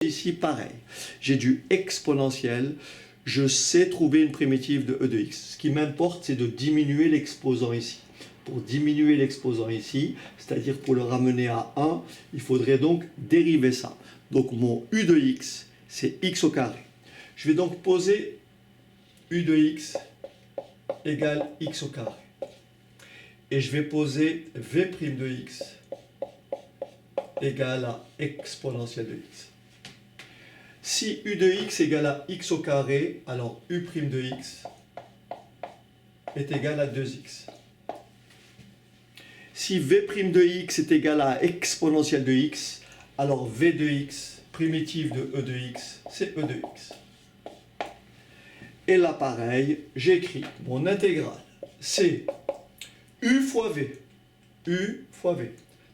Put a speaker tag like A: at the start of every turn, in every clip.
A: Ici, pareil. J'ai du exponentiel. Je sais trouver une primitive de e de x. Ce qui m'importe, c'est de diminuer l'exposant ici. Pour diminuer l'exposant ici, c'est-à-dire pour le ramener à 1, il faudrait donc dériver ça. Donc mon u de x, c'est x au carré. Je vais donc poser u de x égale x au carré. Et je vais poser v' de x égale à exponentielle de x. Si u de x égale à x au carré, alors u' de x est égal à 2x. Si v' de x est égal à exponentielle de x, alors v de x, primitive de e de x, c'est e de x. Et là, pareil, j'écris mon intégrale. C'est u fois v. U fois v.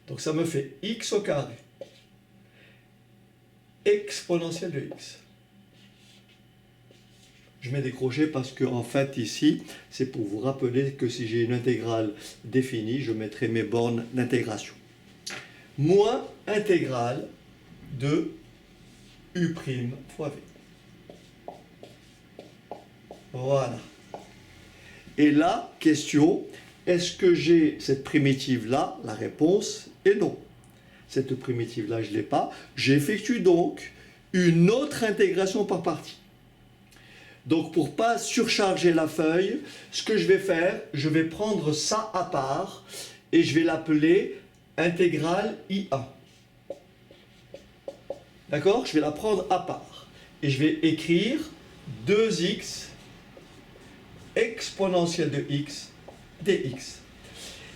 A: Donc ça me fait x au carré. Exponentielle de x. Je mets des crochets parce que en fait ici, c'est pour vous rappeler que si j'ai une intégrale définie, je mettrai mes bornes d'intégration. Moins intégrale de u' fois v. Voilà. Et là, question, est-ce que j'ai cette primitive-là? La réponse est non. Cette primitive-là, je ne l'ai pas. J'effectue donc une autre intégration par partie. Donc, pour ne pas surcharger la feuille, ce que je vais faire, je vais prendre ça à part et je vais l'appeler intégrale IA. D'accord? Je vais la prendre à part. Et je vais écrire 2x exponentielle de x dx.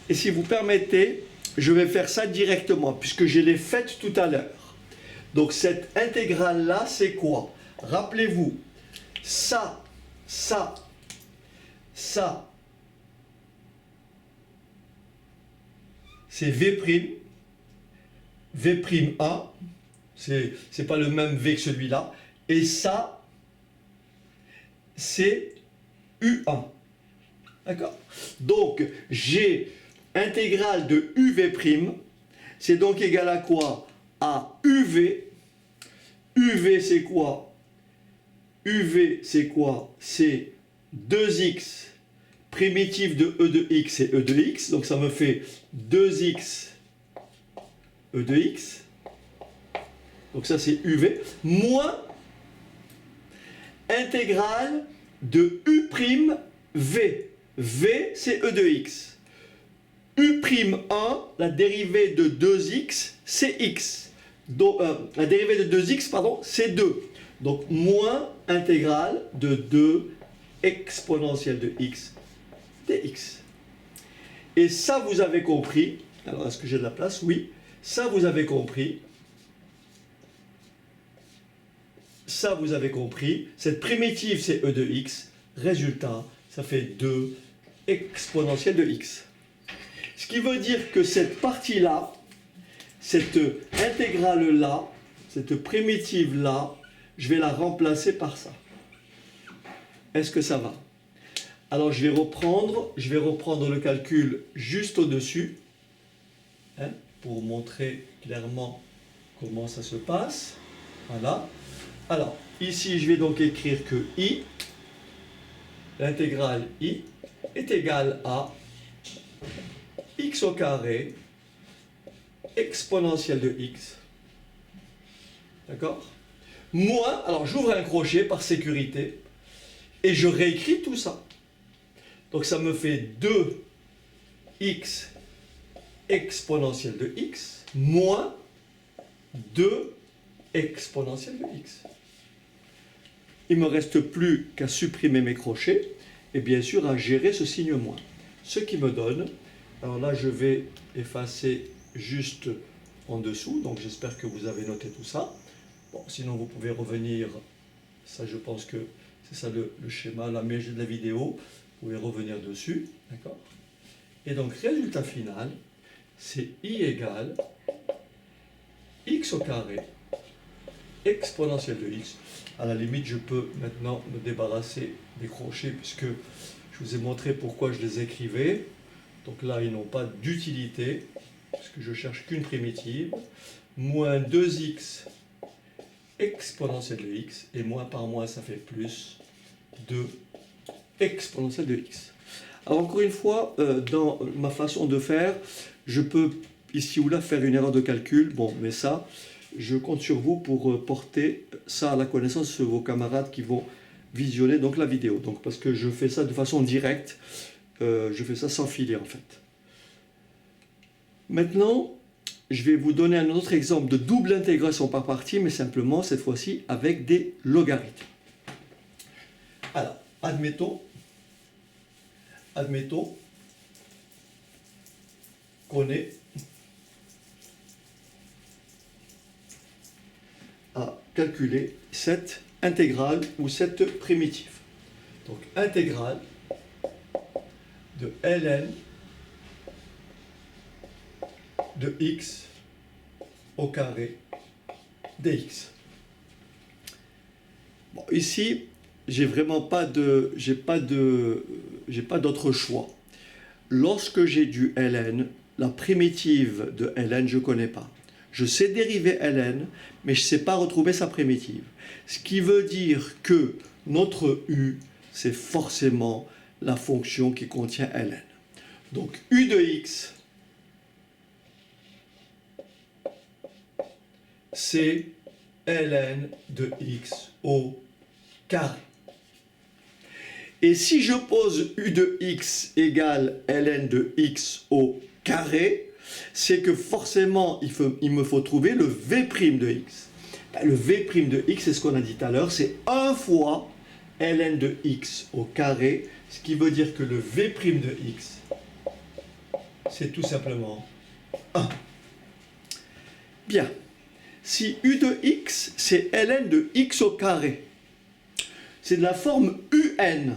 A: Et si vous permettez, je vais faire ça directement, puisque je l'ai faite tout à l'heure. Donc cette intégrale-là, c'est quoi? Rappelez-vous, ça, c'est v', v'1, c'est pas le même v que celui-là, et ça, c'est u1. D'accord? Donc, j'ai intégrale de uv', c'est donc égal à quoi? À uv. uv, c'est quoi? uv, c'est quoi? C'est 2x primitive de e de x et e de x. Donc, ça me fait 2x e de x. Donc, ça, c'est uv. Moins intégrale de u', v. V, c'est e de x. U'1, la dérivée de 2x, c'est x. Donc, la dérivée de 2x, pardon, c'est 2. Donc, moins intégrale de 2 exponentielle de x dx. Et ça, vous avez compris. Alors, est-ce que j'ai de la place? Oui. Ça, vous avez compris. Ça, vous avez compris. Cette primitive, c'est e de x. Résultat, ça fait 2 exponentielle de x. Ce qui veut dire que cette partie-là, cette intégrale-là, cette primitive-là, je vais la remplacer par ça. Est-ce que ça va? Alors je vais reprendre le calcul juste au-dessus, hein, pour montrer clairement comment ça se passe. Voilà. Alors, ici, je vais donc écrire que i, l'intégrale i, est égale à x au carré exponentielle de x. D'accord? Moins, alors j'ouvre un crochet par sécurité et je réécris tout ça. Donc ça me fait 2x exponentielle de x moins 2 exponentielle de x. Il ne me reste plus qu'à supprimer mes crochets et bien sûr à gérer ce signe moins. Ce qui me donne, alors là je vais effacer juste en dessous, donc j'espère que vous avez noté tout ça. Bon, sinon vous pouvez revenir, ça je pense que c'est ça le schéma, la vidéo, vous pouvez revenir dessus, d'accord? Et donc résultat final, c'est i égale x au carré exponentielle de x. À la limite, je peux maintenant me débarrasser des crochets puisque je vous ai montré pourquoi je les écrivais. Donc là, ils n'ont pas d'utilité, puisque je cherche qu'une primitive. Moins 2x exponentielle de x, et moins par moins, ça fait plus 2 exponentielle de x. Alors encore une fois, dans ma façon de faire, je peux ici ou là faire une erreur de calcul, bon, mais ça, je compte sur vous pour porter ça à la connaissance de vos camarades qui vont visionner donc la vidéo. Donc parce que je fais ça de façon directe, je fais ça sans filer en fait. Maintenant, je vais vous donner un autre exemple de double intégration par partie, mais simplement cette fois-ci avec des logarithmes. Alors, admettons qu'on ait à calculer cette intégrale ou cette primitive. Donc, intégrale de ln de x au carré dx. Bon, ici, j'ai pas d'autre choix. Lorsque j'ai du ln, la primitive de ln, je ne connais pas. Je sais dériver ln, mais je ne sais pas retrouver sa primitive. Ce qui veut dire que notre u, c'est forcément la fonction qui contient ln. Donc u de x, c'est ln de x au carré. Et si je pose u de x égale ln de x au carré, c'est que forcément il me faut trouver le v' de x. Le v' de x, c'est ce qu'on a dit tout à l'heure, c'est 1 fois ln de x au carré, ce qui veut dire que le v' de x, c'est tout simplement 1. Bien. Si u de x, c'est ln de x au carré, c'est de la forme un.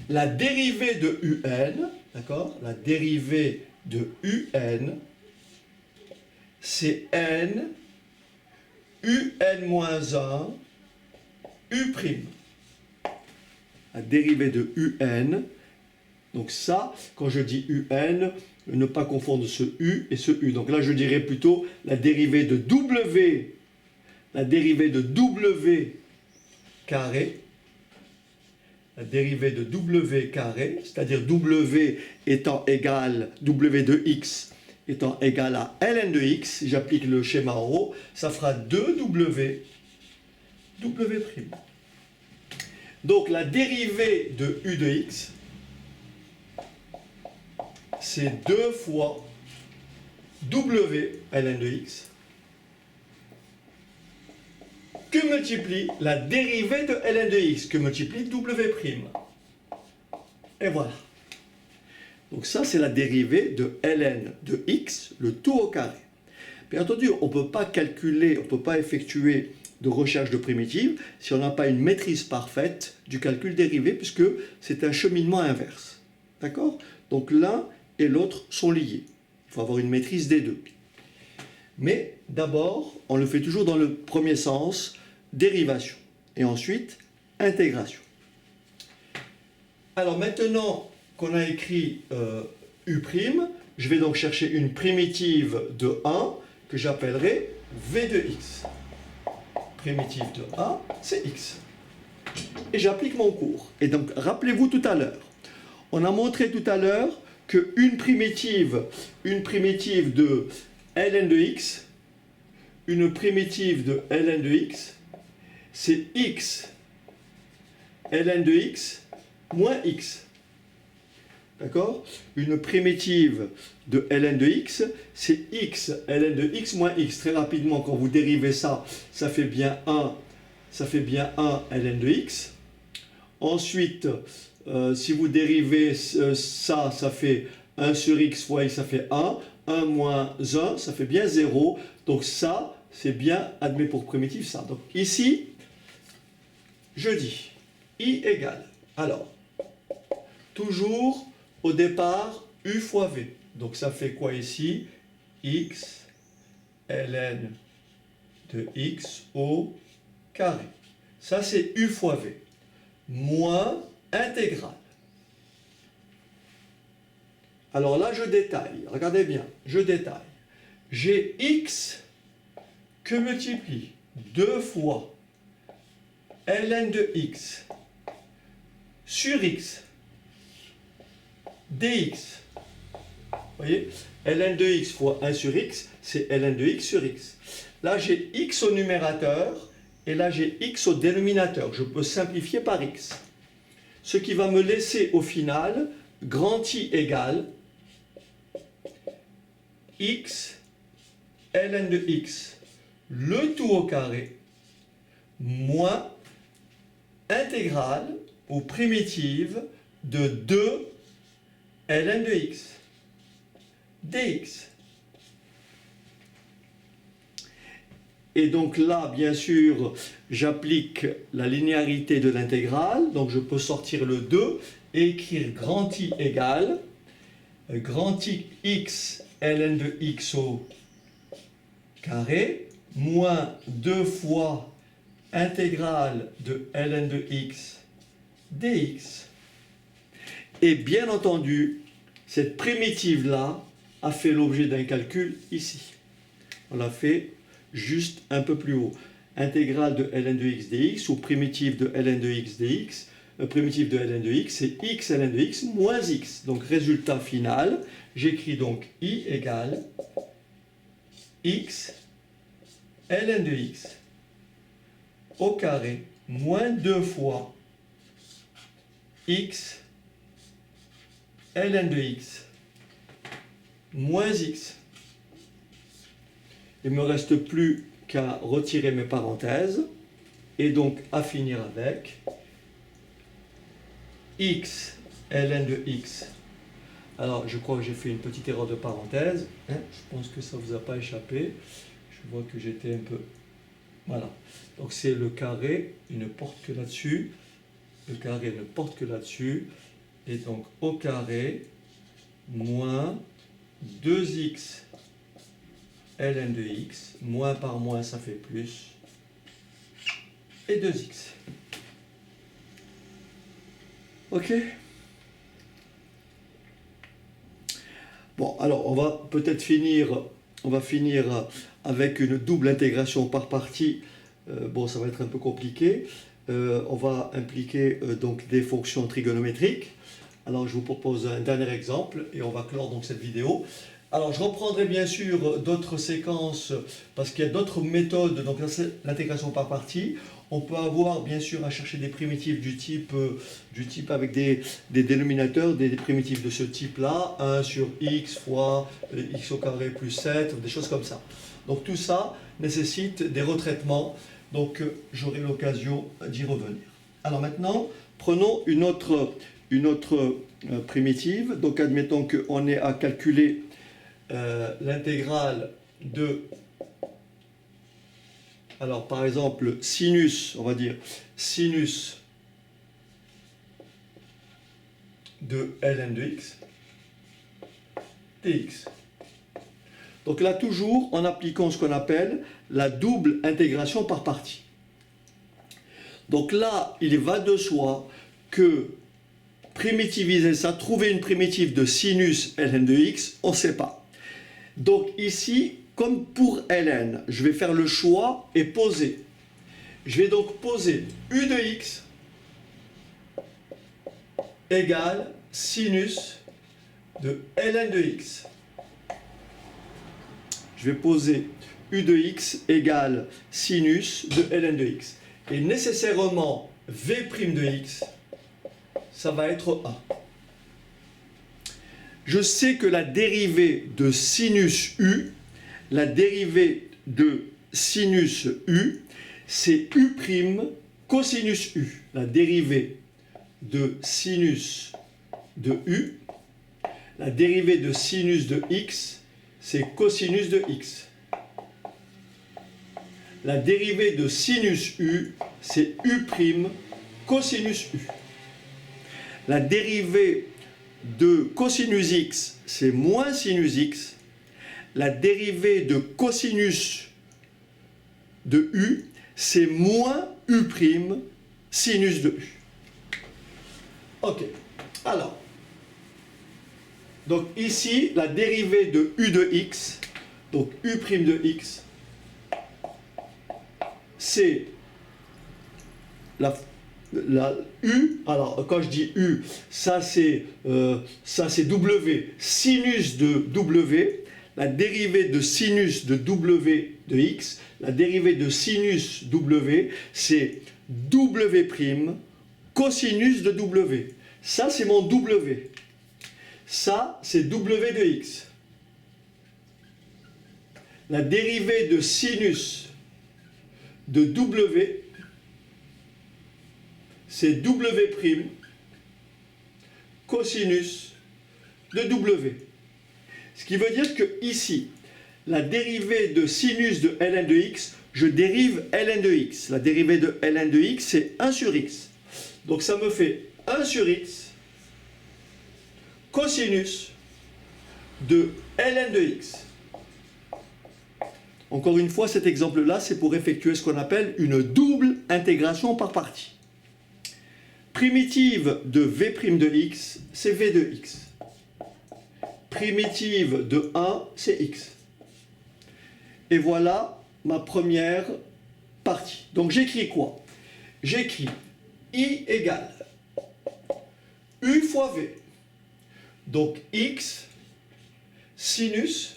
A: La dérivée de un, d'accord? La dérivée de un, c'est n, un-1, u'. La dérivée de un, donc ça, quand je dis un, ne pas confondre ce u et ce u. Donc là, je dirais plutôt la dérivée de w carré, c'est-à-dire w étant égal, w de x étant égal à ln de x, si j'applique le schéma en haut, ça fera 2w'. Donc la dérivée de u de x, c'est 2 fois w ln de x que multiplie la dérivée de ln de x, que multiplie w'. Et voilà. Donc ça, c'est la dérivée de ln de x, le tout au carré. Bien entendu, on ne peut pas calculer, on ne peut pas effectuer de recherche de primitives si on n'a pas une maîtrise parfaite du calcul dérivé, puisque c'est un cheminement inverse. D'accord? Donc l'un et l'autre sont liés. Il faut avoir une maîtrise des deux. Mais d'abord, on le fait toujours dans le premier sens, dérivation, et ensuite intégration. Alors maintenant qu'on a écrit u', je vais donc chercher une primitive de 1 que j'appellerai v de x. Primitive de 1, c'est x. Et j'applique mon cours. Et donc, rappelez-vous tout à l'heure, on a montré tout à l'heure qu'une primitive de ln de x, c'est x ln de x moins x. D'accord? Une primitive de ln de x, c'est x ln de x moins x. Très rapidement, quand vous dérivez ça, ça fait bien 1 ln de x. Ensuite, si vous dérivez ça, ça fait 1 sur x fois x, ça fait 1. 1 moins 1, ça fait bien 0. Donc ça, c'est bien admis pour primitive ça. Donc ici, je dis i égale. Alors, toujours au départ, u fois v. Donc ça fait quoi ici? X ln de x au carré. Ça c'est u fois v. Moins intégrale. Alors là, je détaille. Regardez bien, je détaille. J'ai x que multiplie 2 fois ln de x sur x dx. Vous voyez, ln de x fois 1 sur x, c'est ln de x sur x. Là, j'ai x au numérateur et là, j'ai x au dénominateur. Je peux simplifier par x. Ce qui va me laisser au final grand I égale x ln de x, le tout au carré, moins intégrale ou primitive de 2 ln de x dx. Et donc là, bien sûr, j'applique la linéarité de l'intégrale. Donc je peux sortir le 2 et écrire grand I égale grand I x ln de x au carré moins 2 fois intégrale de ln de x dx. Et bien entendu, cette primitive-là a fait l'objet d'un calcul ici. On l'a fait juste un peu plus haut. Intégrale de ln de x dx ou primitive de ln de x dx. Primitive de ln de x, c'est x ln de x moins x. Donc résultat final, j'écris donc I égale x ln de x au carré moins 2 fois x ln de x moins x. Il ne me reste plus qu'à retirer mes parenthèses et donc à finir avec x ln de x. Alors je crois que j'ai fait une petite erreur de parenthèse, hein, je pense que ça ne vous a pas échappé. Je vois que j'étais un peu... Voilà. Donc c'est le carré, il ne porte que là-dessus. Le carré ne porte que là-dessus. Et donc au carré, moins 2x ln de x, moins par moins ça fait plus, et 2x. Ok? Bon, alors on va peut-être finir avec une double intégration par partie. Bon, ça va être un peu compliqué. On va impliquer donc des fonctions trigonométriques. Alors je vous propose un dernier exemple et on va clore donc cette vidéo. Alors je reprendrai bien sûr d'autres séquences parce qu'il y a d'autres méthodes, donc l'intégration par partie. On peut avoir bien sûr à chercher des primitives du type avec des dénominateurs, des primitives de ce type-là, 1 sur x fois x au carré plus 7, des choses comme ça. Donc tout ça nécessite des retraitements, donc j'aurai l'occasion d'y revenir. Alors maintenant, prenons une autre primitive. Donc admettons qu'on ait à calculer l'intégrale de, alors par exemple sinus, on va dire sinus de ln de x dx. Donc là toujours en appliquant ce qu'on appelle la double intégration par partie. Donc là il va de soi que primitiviser ça, trouver une primitive de sinus ln de x, on ne sait pas. Donc ici, comme pour ln, je vais faire le choix et poser. Je vais donc poser u de x égale sinus de ln de x. Je vais poser u de x égale sinus de ln de x. Et nécessairement, v' de x, ça va être 1. Je sais que la dérivée de sinus u, c'est u' cosinus u. La dérivée de sinus de u, la dérivée de sinus de x, c'est cosinus de x. La dérivée de sinus u, c'est u' cosinus u. La dérivée de cosinus x, c'est moins sinus x. La dérivée de cosinus de u, c'est moins u' sinus de u. Ok. Alors, donc ici, la dérivée de u de x, donc u' de x, c'est la U, alors quand je dis U, ça c'est W, sinus de W, la dérivée de sinus de W de X, la dérivée de sinus W, c'est W', cosinus de W. Ça c'est mon W. Ça c'est W de X. La dérivée de sinus de W, c'est W', cosinus de W. Ce qui veut dire que ici, la dérivée de sinus de ln de x, je dérive ln de x. La dérivée de ln de x, c'est 1 sur x. Donc ça me fait 1 sur x cosinus de ln de x. Encore une fois, cet exemple-là, c'est pour effectuer ce qu'on appelle une double intégration par partie. Primitive de v' de x, c'est v de x. Primitive de 1, c'est x. Et voilà ma première partie. Donc j'écris quoi? J'écris i égale u fois v. Donc x sinus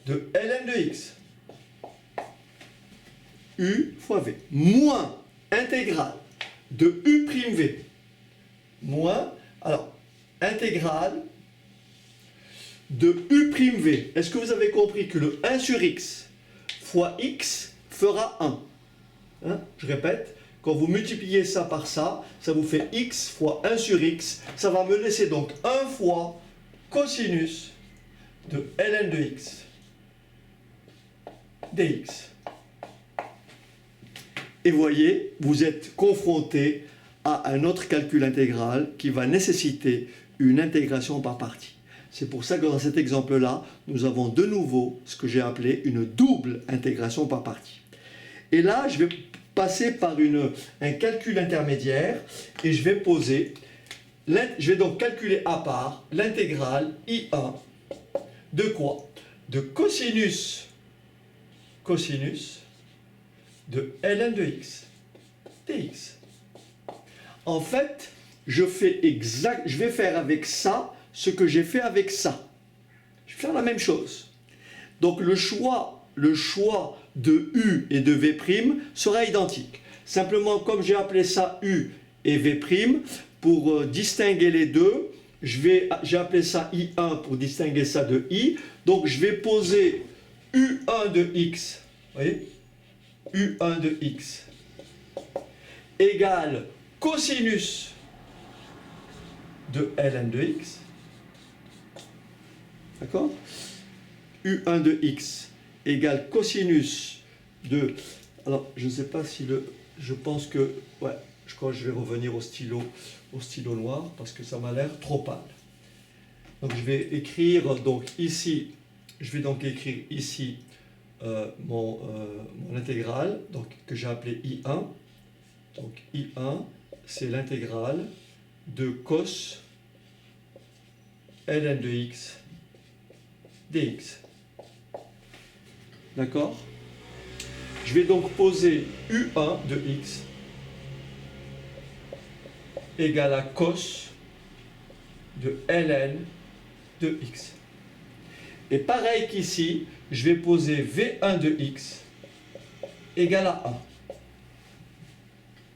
A: de ln de x. U fois v. Moins intégrale de u'v. Moins, alors, intégrale de u'v. Est-ce que vous avez compris que le 1 sur x fois x fera 1? Hein? Je répète, quand vous multipliez ça par ça, ça vous fait x fois 1 sur x. Ça va me laisser donc 1 fois cosinus de ln de x dx. Et voyez, vous êtes confronté à un autre calcul intégral qui va nécessiter une intégration par partie. C'est pour ça que dans cet exemple-là, nous avons de nouveau ce que j'ai appelé une double intégration par partie. Et là, je vais passer par un calcul intermédiaire et je vais donc calculer à part l'intégrale I1 de quoi? De cosinus de ln de x dx. En fait, je vais faire avec ça ce que j'ai fait avec ça. Je vais faire la même chose. Donc le choix de u et de v' sera identique. Simplement, comme j'ai appelé ça u et v', pour distinguer les deux, j'ai appelé ça i1 pour distinguer ça de i. Donc je vais poser u1 de x, vous voyez, u1 de x égale cosinus de ln de x, d'accord? u1 de x égale cosinus de... Alors, je ne sais pas si je pense que... Ouais, je crois que je vais revenir au stylo noir, parce que ça m'a l'air trop pâle. Donc, je vais écrire, donc ici, mon intégrale, donc, que j'ai appelé I1. Donc, I1, c'est l'intégrale de cos ln de x dx. D'accord? Je vais donc poser U1 de x égale à cos de ln de x. Et pareil qu'ici, je vais poser V1 de x égale à 1.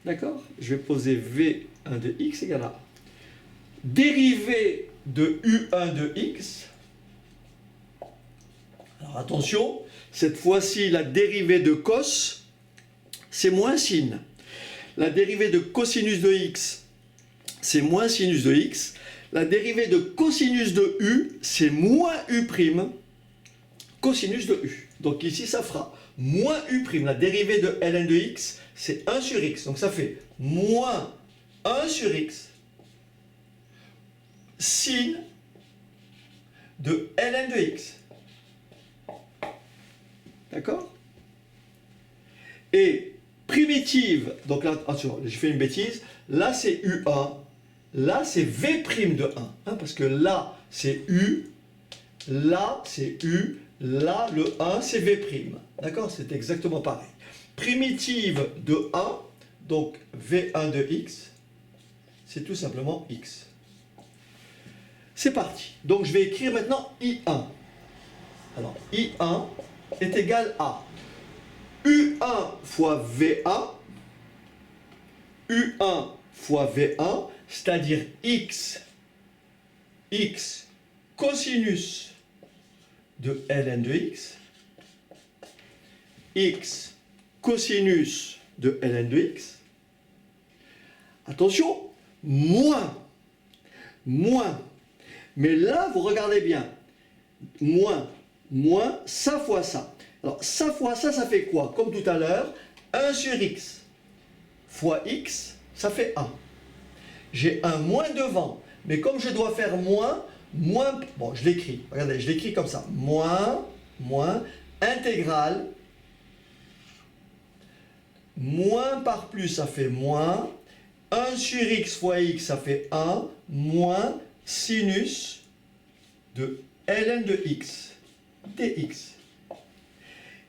A: D'accord? Je vais poser V1 de x égale à 1. Dérivée de U1 de x. Alors attention, cette fois-ci, la dérivée de cos, c'est moins sin. La dérivée de cosinus de x, c'est moins sinus de x. La dérivée de cosinus de u, c'est moins u', cosinus de u. Donc ici, ça fera moins u'. La dérivée de ln de x, c'est 1 sur x. Donc ça fait moins 1 sur x sin de ln de x. D'accord? Et primitive, donc là, attention, j'ai fait une bêtise, là c'est U1, là c'est V' de 1, hein, parce que là c'est U, là c'est U, là le 1 c'est V'. D'accord? C'est exactement pareil. primitive de A, donc V1 de x, c'est tout simplement x. C'est parti. Donc je vais écrire maintenant I1. Alors I1 est égal à U1 fois V1, U1 fois V1, c'est-à-dire x cosinus de ln de x cosinus de ln de x, attention, moins, mais là, vous regardez bien, moins, ça fois ça. Alors, ça fois ça, ça fait quoi? Comme tout à l'heure, 1 sur x fois x, ça fait 1. J'ai un moins devant, mais comme je dois faire moins, bon, je l'écris, regardez, je l'écris comme ça, moins, intégrale, moins par plus, ça fait moins, 1 sur x fois x, ça fait 1, moins sinus de ln de x, dx.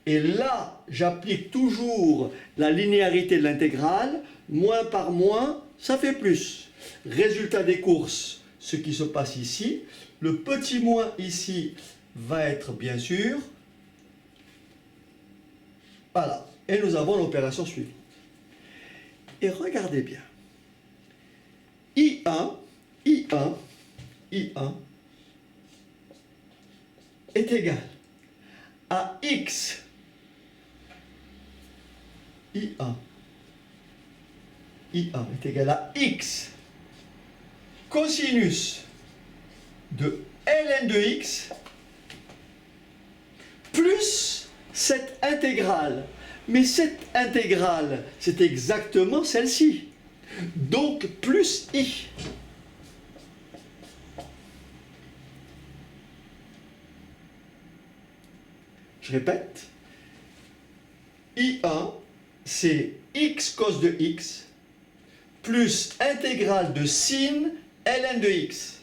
A: Et là, j'applique toujours la linéarité de l'intégrale, moins par moins, ça fait plus. Résultat des courses, ce qui se passe ici, le petit moins ici va être bien sûr, voilà, et nous avons l'opération suivante. Et regardez bien, I1 est égal à x, I1 est égal à x cosinus de ln de x plus cette intégrale. Mais cette intégrale, c'est exactement celle-ci. Donc plus i. Je répète. I1, c'est x cos de x plus intégrale de sin ln de x.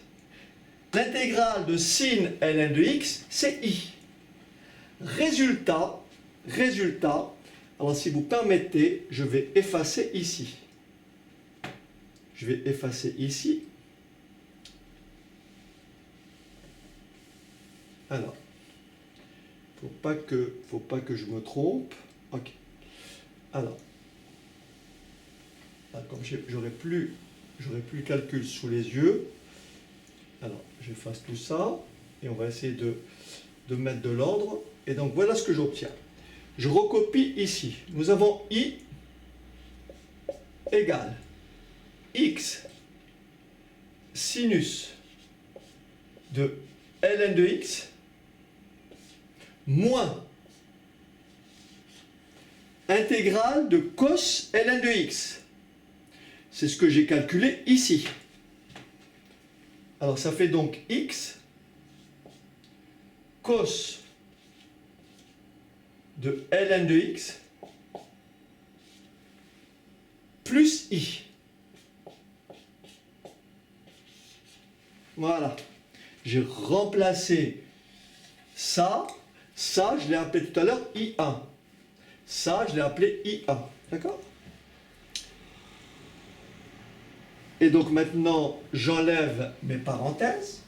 A: L'intégrale de sin ln de x, c'est i. Résultat, alors si vous permettez, je vais effacer ici. Alors, faut pas que je me trompe. Ok. Alors, comme j'aurais plus le calcul sous les yeux, alors j'efface tout ça et on va essayer de mettre de l'ordre. Et donc voilà ce que j'obtiens. Je recopie ici. Nous avons i égale x sinus de ln de x moins intégrale de cos ln de x. C'est ce que j'ai calculé ici. Alors ça fait donc x cos de ln de x plus i. Voilà. J'ai remplacé ça, je l'ai appelé tout à l'heure I1. Ça, je l'ai appelé I1. D'accord? Et donc maintenant, j'enlève mes parenthèses.